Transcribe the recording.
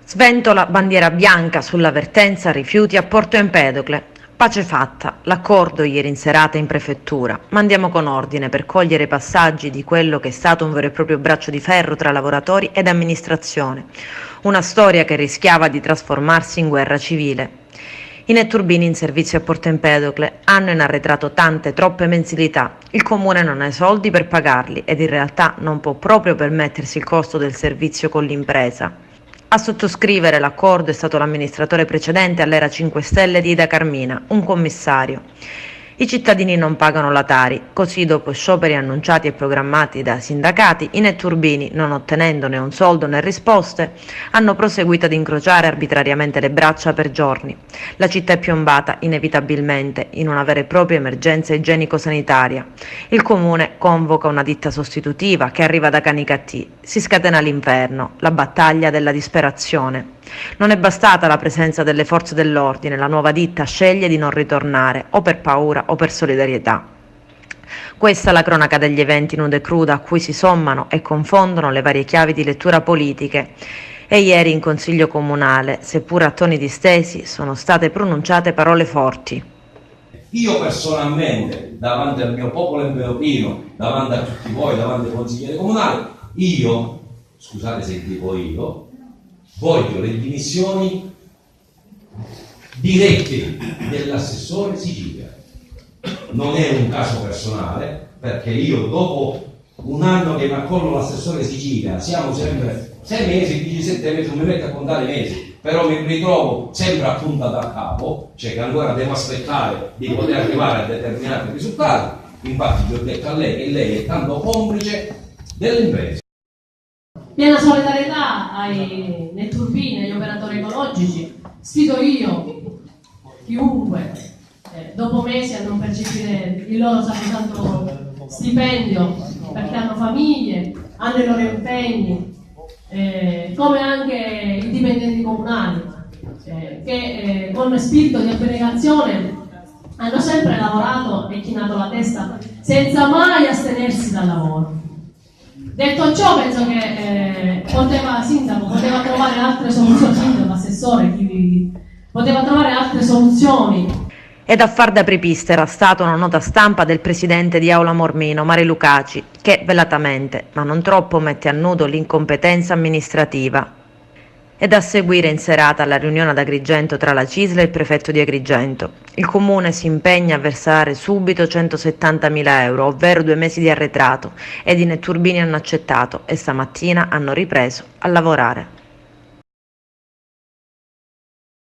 Sventola bandiera bianca sulla vertenza rifiuti a Porto Empedocle. Pace fatta, l'accordo ieri in serata in prefettura, ma andiamo con ordine per cogliere i passaggi di quello che è stato un vero e proprio braccio di ferro tra lavoratori ed amministrazione, una storia che rischiava di trasformarsi in guerra civile. I netturbini in servizio a Porto Empedocle hanno in arretrato tante, troppe mensilità. Il comune non ha i soldi per pagarli ed in realtà non può proprio permettersi il costo del servizio con l'impresa. A sottoscrivere l'accordo è stato l'amministratore precedente all'era 5 Stelle di Ida Carmina, un commissario. I cittadini non pagano la Tari, così dopo scioperi annunciati e programmati da sindacati, i netturbini, non ottenendo né un soldo né risposte, hanno proseguito ad incrociare arbitrariamente le braccia per giorni. La città è piombata inevitabilmente in una vera e propria emergenza igienico-sanitaria. Il comune convoca una ditta sostitutiva che arriva da Canicattì. Si scatena l'inferno, la battaglia della disperazione. Non è bastata la presenza delle forze dell'ordine, la nuova ditta sceglie di non ritornare, o per paura o per solidarietà. Questa è la cronaca degli eventi nuda e cruda a cui si sommano e confondono le varie chiavi di lettura politiche. E ieri in Consiglio Comunale, seppur a toni distesi, sono state pronunciate parole forti. Io personalmente, davanti al mio popolo empedoclino, davanti a tutti voi, davanti ai consiglieri comunali, scusate se dico io, voglio le dimissioni dirette dell'assessore Sicilia. Non è un caso personale, perché io dopo un anno che mi accollo l'assessore Sicilia, siamo sempre 6 mesi, 17 mesi, non mi metto a contare i mesi, però mi ritrovo sempre a punta da capo, cioè che ancora devo aspettare di poter arrivare a determinati risultati. Infatti vi ho detto a lei che lei è tanto complice dell'impresa. Piena solidarietà ai netturbini, agli operatori ecologici. Sfido io, chiunque, dopo mesi a non percepire il loro sacrosanto stipendio, perché hanno famiglie, hanno i loro impegni, come anche i dipendenti comunali, che con spirito di abnegazione hanno sempre lavorato e chinato la testa senza mai astenersi dal lavoro. Detto ciò, penso che sindaco poteva trovare altre soluzioni, sindaco, assessore, poteva trovare altre soluzioni. Ed a far da apripista era stata una nota stampa del presidente di Aula Mormino, Mari Lucaci, che velatamente, ma non troppo, mette a nudo l'incompetenza amministrativa. Ed a seguire in serata la riunione ad Agrigento tra la CISL e il prefetto di Agrigento. Il comune si impegna a versare subito 170.000 euro, ovvero 2 mesi di arretrato, ed i netturbini hanno accettato e stamattina hanno ripreso a lavorare.